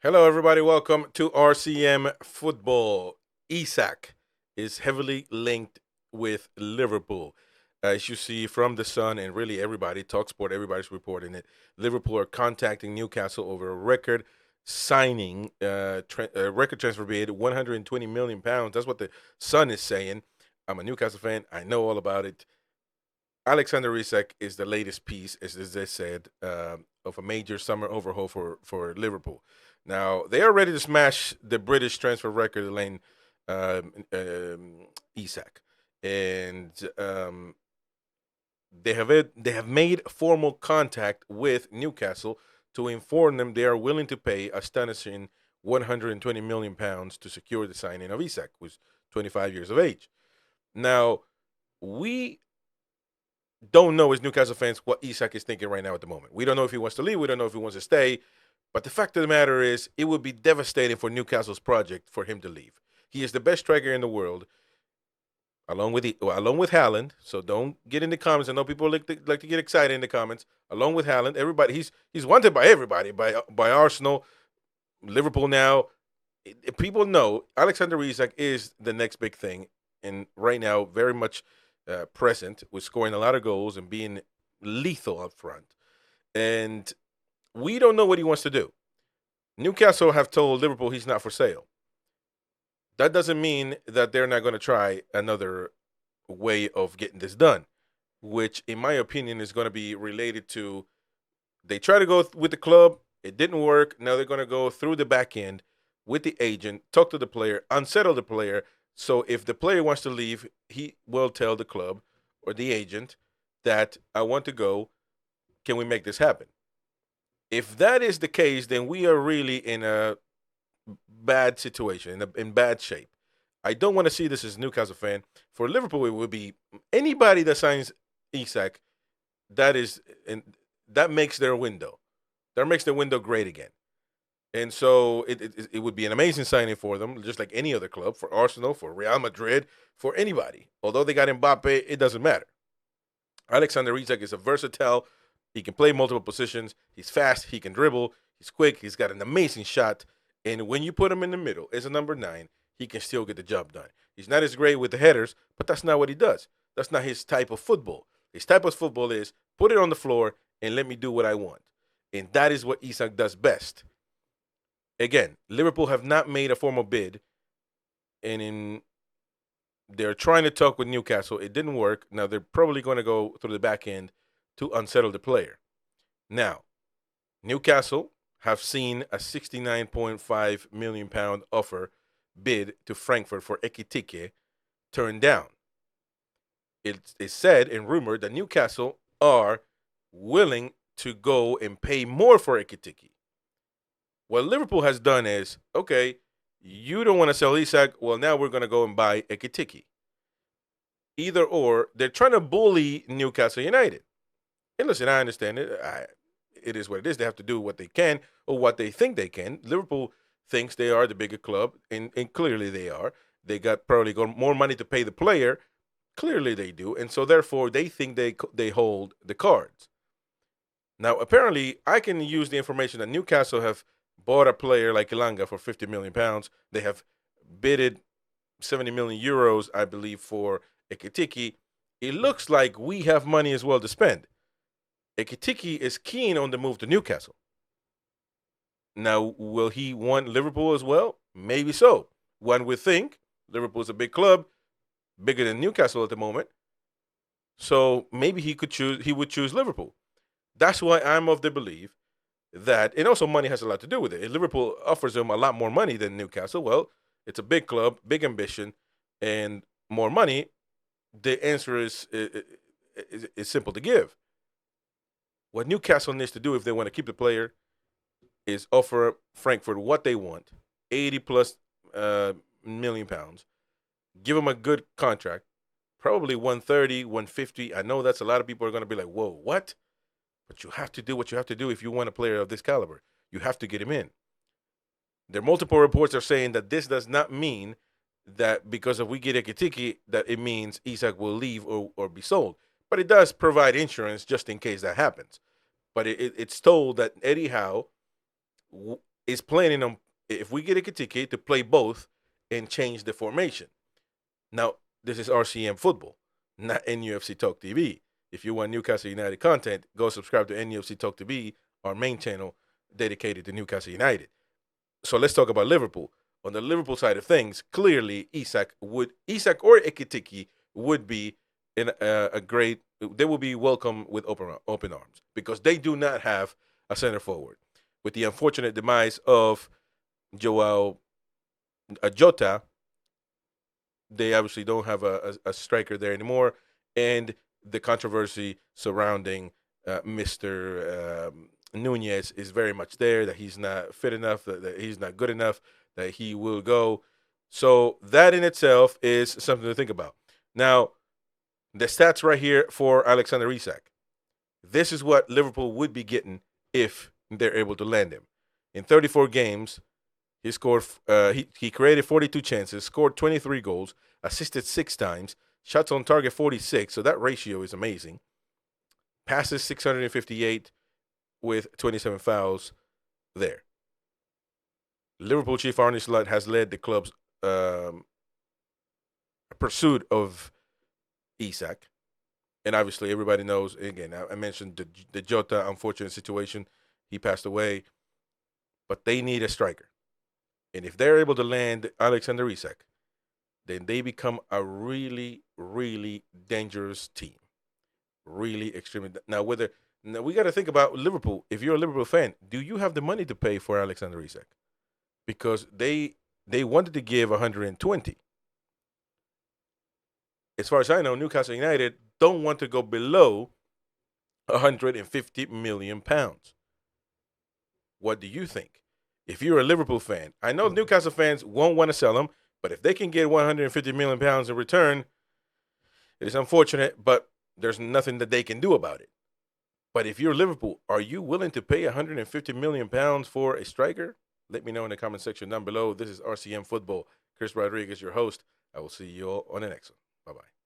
Hello, everybody. Welcome to RCM Football. Isak is heavily linked with Liverpool. As you see from The Sun and really everybody, TalkSport, everybody's reporting it. Liverpool are contacting Newcastle over a record signing, record transfer bid, £120 million. That's what The Sun is saying. I'm a Newcastle fan. I know all about it. Alexander Isak is the latest piece, as they said, of a major summer overhaul for Liverpool. Now they are ready to smash the British transfer record, Elaine Isak, and they have made formal contact with Newcastle to inform them they are willing to pay astonishing £120 million to secure the signing of Isak, who's 25 years of age. Now we don't know as Newcastle fans what Isak is thinking right now at the moment. We don't know if he wants to leave. We don't know if he wants to stay. But the fact of the matter is, it would be devastating for Newcastle's project for him to leave. He is the best striker in the world, along with Haaland. So don't get in the comments. I know people like to get excited in the comments. Along with Haaland, everybody he's wanted by everybody, by Arsenal, Liverpool now. People know Alexander Isak is the next big thing, and right now very much present with scoring a lot of goals and being lethal up front. And we don't know what he wants to do. Newcastle have told Liverpool he's not for sale. That doesn't mean that they're not going to try another way of getting this done, which, in my opinion, is going to be related to they try to go with the club. It didn't work. Now they're going to go through the back end with the agent, talk to the player, unsettle the player. So if the player wants to leave, he will tell the club or the agent that I want to go. Can we make this happen? If that is the case, then we are really in a bad situation, in bad shape. I don't want to see this as a Newcastle fan. For Liverpool, it would be anybody that signs Isak. That makes their window. That makes their window great again. And so it would be an amazing signing for them, just like any other club, for Arsenal, for Real Madrid, for anybody. Although they got Mbappe, it doesn't matter. Alexander Isak is a versatile. He can play multiple positions. He's fast. He can dribble. He's quick. He's got an amazing shot. And when you put him in the middle as a number 9, he can still get the job done. He's not as great with the headers, but that's not what he does. That's not his type of football. His type of football is put it on the floor and let me do what I want. And that is what Isak does best. Again, Liverpool have not made a formal bid, and they're trying to talk with Newcastle. It didn't work. Now they're probably going to go through the back end to unsettle the player. Now, Newcastle have seen a £69.5 million offer bid to Frankfurt for Ekitike turned down. It is said and rumored that Newcastle are willing to go and pay more for Ekitike. What Liverpool has done is, okay, you don't want to sell Isak, well, now we're going to go and buy Ekitike. Either or, they're trying to bully Newcastle United. And listen, I understand it. It is what it is. They have to do what they can or what they think they can. Liverpool thinks they are the bigger club, and clearly they are. They probably got more money to pay the player. Clearly they do. And so, therefore, they think they hold the cards. Now, apparently, I can use the information that Newcastle have bought a player like Ilanga for £50 million. They have bidded €70 million, I believe, for Ekitike. It looks like we have money as well to spend. Ekitike is keen on the move to Newcastle. Now, will he want Liverpool as well? Maybe so. One would think. Liverpool is a big club, bigger than Newcastle at the moment. So maybe he would choose Liverpool. That's why I'm of the belief that, and also money has a lot to do with it. If Liverpool offers him a lot more money than Newcastle, well, it's a big club, big ambition, and more money. The answer is simple to give. What Newcastle needs to do if they want to keep the player is offer Frankfurt what they want, 80 plus million pounds. Give him a good contract, probably 130, 150. I know that's a lot of people are going to be like, whoa, what? But you have to do what you have to do if you want a player of this caliber. You have to get him in. There are multiple reports are saying that this does not mean that because if we get Ekitike, that it means Isak will leave or be sold. But it does provide insurance just in case that happens. But it's told that Eddie Howe is planning on, if we get Ekitike, to play both and change the formation. Now, this is RCM Football, not NUFC Talk TV. If you want Newcastle United content, go subscribe to NUFC Talk TV, our main channel dedicated to Newcastle United. So let's talk about Liverpool. On the Liverpool side of things, clearly Isak or Ekitike would be in a great. They will be welcome with open arms because they do not have a center forward. With the unfortunate demise of Joao Jota, they obviously don't have a striker there anymore, and the controversy surrounding Mr. Nunez is very much there, that he's not fit enough, that he's not good enough, that he will go. So that in itself is something to think about. Now, the stats right here for Alexander Isak. This is what Liverpool would be getting if they're able to land him. In 34 games, he scored. He created 42 chances, scored 23 goals, assisted 6 times, shots on target 46. So that ratio is amazing. Passes 658 with 27 fouls there. Liverpool chief Arne Slot has led the club's pursuit of Isak. And obviously everybody knows, again, I mentioned the Jota unfortunate situation. He passed away. But they need a striker. And if they're able to land Alexander Isak, then they become a really, really dangerous team. Really extremely. Now we got to think about Liverpool. If you're a Liverpool fan, do you have the money to pay for Alexander Isak? Because they wanted to give 120. As far as I know, Newcastle United don't want to go below 150 million pounds. What do you think? If you're a Liverpool fan, I know Newcastle fans won't want to sell him, but if they can get 150 million pounds in return, it is unfortunate, but there's nothing that they can do about it. But if you're Liverpool, are you willing to pay 150 million pounds for a striker? Let me know in the comment section down below. This is RCM Football. Chris Rodriguez, your host. I will see you all on the next one. Bye-bye.